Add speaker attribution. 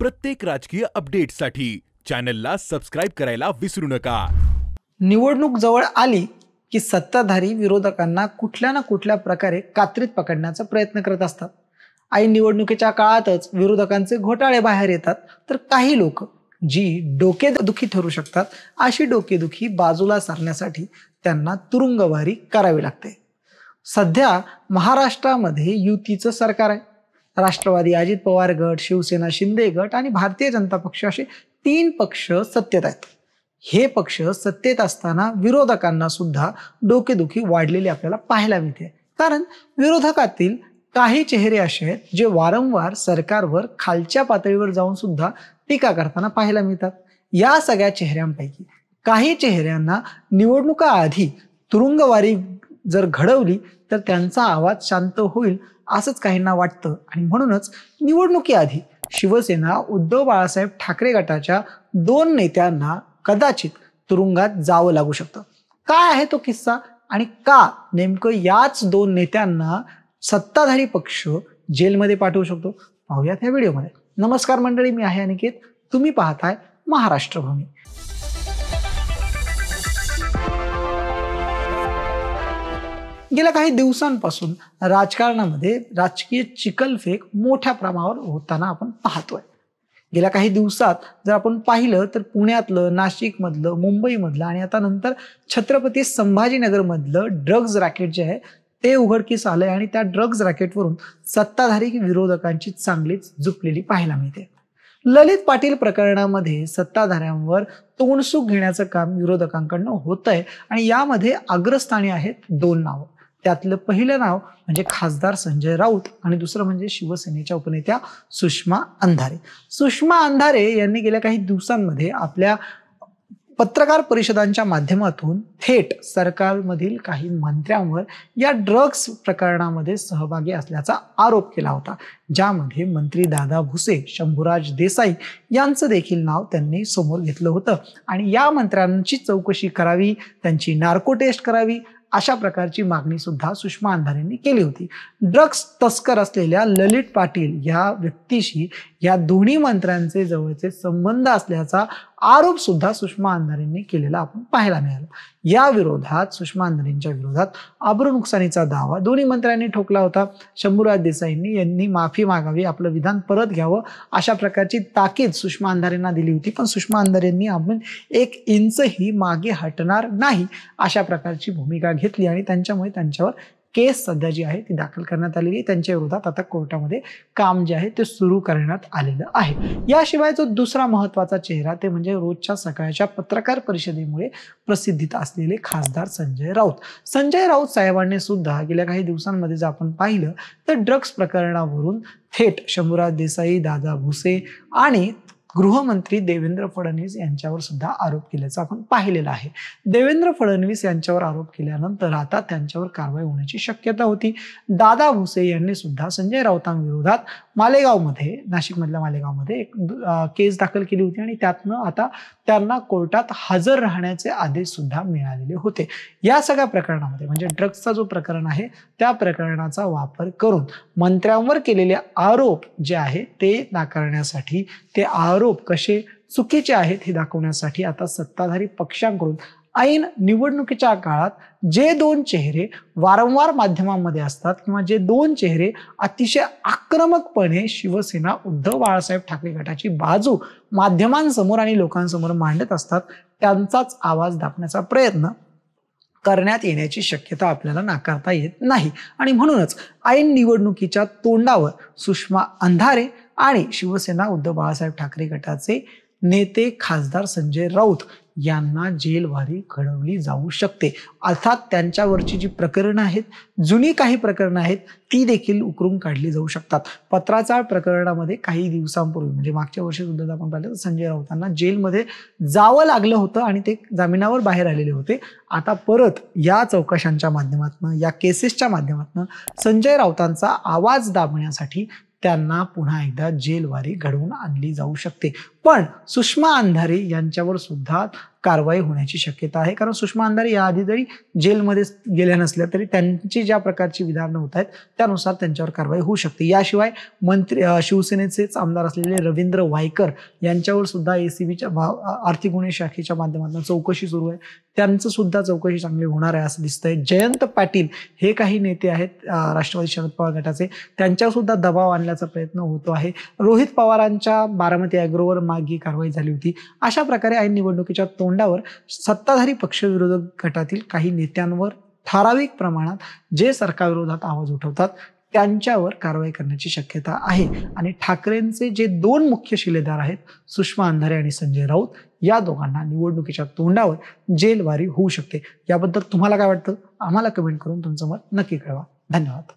Speaker 1: प्रत्येक राजकीय अपडेटसाठी चॅनलला सबस्क्राइब करायला विसरू नका।
Speaker 2: निवडणूक जवळ आली की सत्ताधारी विरोधकांना कुठल्या ना कुठल्या प्रकारे कात्रीत पकडण्याचा प्रयत्न करत असतात। ऐन निवडणुकीच्या काळातच विरोधकांचे घोटाळे बाहेर येतात, तर काही लोक जी डोकेदुखी ठरू शकतात अशी डोकेदुखी बाजूला सारण्यासाठी त्यांना तुरुंगवारी करावी लागते। सध्या महाराष्ट्रामध्ये युतीचं सरकार आहे। राष्ट्रवादी अजित पवार गट, शिवसेना शिंदे गट आणि भारतीय जनता पक्ष असे 3 पक्ष सत्तेत आहेत। हे पक्ष सत्तेत असताना विरोधकांना सुद्धा डोकेदुखी वाढलेली आपल्याला पाहायला मिळते, कारण विरोधकातील काही चेहरे असे आहेत जे वारंवार सरकारवर खालच्या पातळीवर जाऊन सुद्धा टीका करताना पाहायला मिळतात। या सगळ्या चेहऱ्यांपैकी काही चेहऱ्यांना निवडणुका आधी तुरुंगवारी जर घडवली तर त्यांचा आवाज शांत होईल असंच काहींना वाटतं, आणि म्हणूनच निवडणुकीआधी शिवसेना उद्धव बाळासाहेब ठाकरे गटाच्या 2 नेत्यांना कदाचित तुरुंगात जावं लागू शकतं। काय आहे तो किस्सा आणि का नेमकं याच 2 नेत्यांना सत्ताधारी पक्ष जेलमध्ये पाठवू शकतो, पाहूयात या व्हिडिओमध्ये। नमस्कार मंडळी, मी आहे अनिकेत, तुम्ही पाहताय महाराष्ट्रभूमी। गेल्या काही दिवसांपासून राजकारणामध्ये राजकीय चिखलफेक मोठ्या प्रमाणावर होताना आपण पाहतोय। गेल्या काही दिवसात जर आपण पाहिलं तर पुण्यातलं, नाशिकमधलं, मुंबईमधलं आणि आता नंतर छत्रपती संभाजीनगरमधलं ड्रग्ज रॅकेट जे आहे ते उघडकीस आलंय, आणि त्या ड्रग्ज रॅकेटवरून सत्ताधारी विरोधकांची चांगलीच झुकलेली पाहायला मिळते। ललित पाटील प्रकरणामध्ये सत्ताधाऱ्यांवर तोंडसुख घेण्याचं काम विरोधकांकडनं होतंय, आणि यामध्ये अग्रस्थानी आहेत 2 नावं। त्यातलं पहिलं नाव म्हणजे खासदार संजय राऊत आणि दुसरं म्हणजे शिवसेनेच्या उपनेत्या सुषमा अंधारे। सुषमा अंधारे यांनी गेल्या काही दिवसांमध्ये आपल्या पत्रकार परिषदांच्या माध्यमातून थेट सरकारमधील काही मंत्र्यांवर या ड्रग्ज प्रकरणामध्ये सहभागी असल्याचा आरोप केला होता, ज्यामध्ये मंत्री दादा भुसे, शंभूराज देसाई यांचं देखील नाव त्यांनी समोर घेतलं होतं, आणि या मंत्र्यांची चौकशी करावी, त्यांची नार्को टेस्ट करावी अशा प्रकारची मागणी सुद्धा सुषमा अंधारेंनी केली होती। ड्रग्ज तस्कर असलेल्या ललित पाटील या व्यक्तीशी या दोन्ही मंत्र्यांचे जवळचे संबंध असल्याचा आरोप सुद्धा सुषमा अंधारेंनी केलेला आपण पाहायला मिळाला। या विरोधात सुषमा अंधारेंच्या विरोधात आबरू नुकसानीचा दावा दोन्ही मंत्र्यांनी ठोकला होता। शंभूराज देसाईंनी यांनी माफी मागावी, आपलं विधान परत घ्यावं अशा प्रकारची ताकीद सुषमा अंधारेंना दिली होती, पण सुषमा अंधारेंनी आपण 1 इंचही मागे हटणार नाही अशा प्रकारची भूमिका घेतली, आणि त्यांच्यामुळे त्यांच्यावर केस सध्या जी आहे ती दाखल करण्यात आलेली आहे। त्यांच्या विरोधात आता कोर्टामध्ये काम जे आहे ते सुरू करण्यात आलेलं आहे। याशिवाय जो दुसरा महत्वाचा चेहरा ते म्हणजे रोजच्या सकाळच्या पत्रकार परिषदेमुळे प्रसिद्धीत असलेले खासदार संजय राऊत। संजय राऊत साहेबांनी सुद्धा गेल्या काही दिवसांमध्ये जर आपण पाहिलं तर ड्रग्ज प्रकरणावरून थेट शंभूराज देसाई, दादा भुसे आणि गृहमंत्री देवेंद्र फडणवीस यांच्यावर सुद्धा आरोप केल्याचं आपण पाहिलेलं आहे। देवेंद्र फडणवीस यांच्यावर आरोप केल्यानंतर आता त्यांच्यावर कारवाई होण्याची शक्यता होती। दादा भुसे यांनी सुद्धा संजय राऊतांविरोधात मालेगावमध्ये, नाशिकमधल्या मालेगावमध्ये एक केस दाखल केली होती, आणि त्यातनं आता त्यांना कोर्टात हजर राहण्याचे आदेश सुद्धा मिळालेले होते। या सगळ्या प्रकरणामध्ये म्हणजे ड्रग्जचा जो प्रकरण आहे त्या प्रकरणाचा वापर करून मंत्र्यांवर केलेले आरोप जे आहे ते नाकारण्यासाठी, ते आरोप कसे चुकीचे आहेत हे दाखवण्यासाठी आता सत्ताधारी पक्षांकडून ऐन निवडणुकीच्या काळात जे 2 चेहरे वारंवार माध्यमांमध्ये असतात किंवा जे 2 चेहरे अतिशय आक्रमकपणे शिवसेना उद्धव बाळासाहेब ठाकरे गटाची बाजू माध्यमांसमोर आणि लोकांसमोर मांडत असतात, त्यांचाच आवाज दाबण्याचा प्रयत्न करण्यात येण्याची शक्यता आपल्याला नाकारता येत नाही। आणि म्हणूनच ऐन निवडणुकीच्या तोंडावर सुषमा अंधारे आणि शिवसेना उद्धव बाळासाहेब ठाकरे गटाचे नेते खासदार संजय राऊत यांना जेलवारी घडवली जाऊ शकते। अर्थात त्यांच्यावरची जी प्रकरणं आहेत, जुनी काही प्रकरणं आहेत, ती देखील उकरून काढली जाऊ शकतात। पत्राचाळ प्रकरणामध्ये काही दिवसांपूर्वी म्हणजे मागच्या वर्षी सुद्धा आपण पाहिलं तर संजय राऊतांना जेलमध्ये जावं लागलं होतं आणि ते जामिनावर बाहेर आलेले होते। आता परत या चौकशांच्या माध्यमातून, या केसेसच्या माध्यमातून संजय राऊतांचा आवाज दाबण्यासाठी त्यांना पुन्हा एकदा जेलवारी घडवून आणली जाऊ शकते। पण सुषमा अंधारे यांच्यावर सुद्धा कारवाई होण्याची शक्यता आहे, कारण सुषमा अंधारे याआधी जरी जेलमध्ये गेल्या नसल्या तरी त्यांची ज्या प्रकारची विधानं होत आहेत त्यानुसार त्यांच्यावर कारवाई होऊ शकते. याशिवाय शिवसेनेचेच आमदार असलेले रवींद्र वायकर यांच्यावर सुद्धा एसीबीच्या आर्थिक गुन्हे शाखेच्या माध्यमातून चौकशी सुरू आहे. त्यांचं सुद्धा चौकशी चांगली होणार आहे असं दिसतंय. जयंत पाटील हे काही नेते आहेत राष्ट्रवादी शरद पवार गटाचे, त्यांच्यावर सुद्धा दबाव आणण्याचा प्रयत्न होतो आहे. रोहित पवारांच्या बारामती ॲग्रोवर मागे कारवाई झाली होती. अशा प्रकारे ऐन निवडणुकीच्या तोंडावर सत्ताधारी पक्षविरोधक गटातील काही नेत्यांवर ठराविक प्रमाणात जे सरकारविरोधात आवाज उठवतात त्यांच्यावर कारवाई करण्याची शक्यता आहे. आणि ठाकरेंचे जे 2 मुख्य शिलेदार आहेत सुषमा अंधारे आणि संजय राऊत, या दोघांना निवडणुकीच्या तोंडावर जेलवारी होऊ शकते. याबद्दल तुम्हाला काय वाटतं? आम्हाला कमेंट करून तुमचं मत नक्की कळवा. धन्यवाद.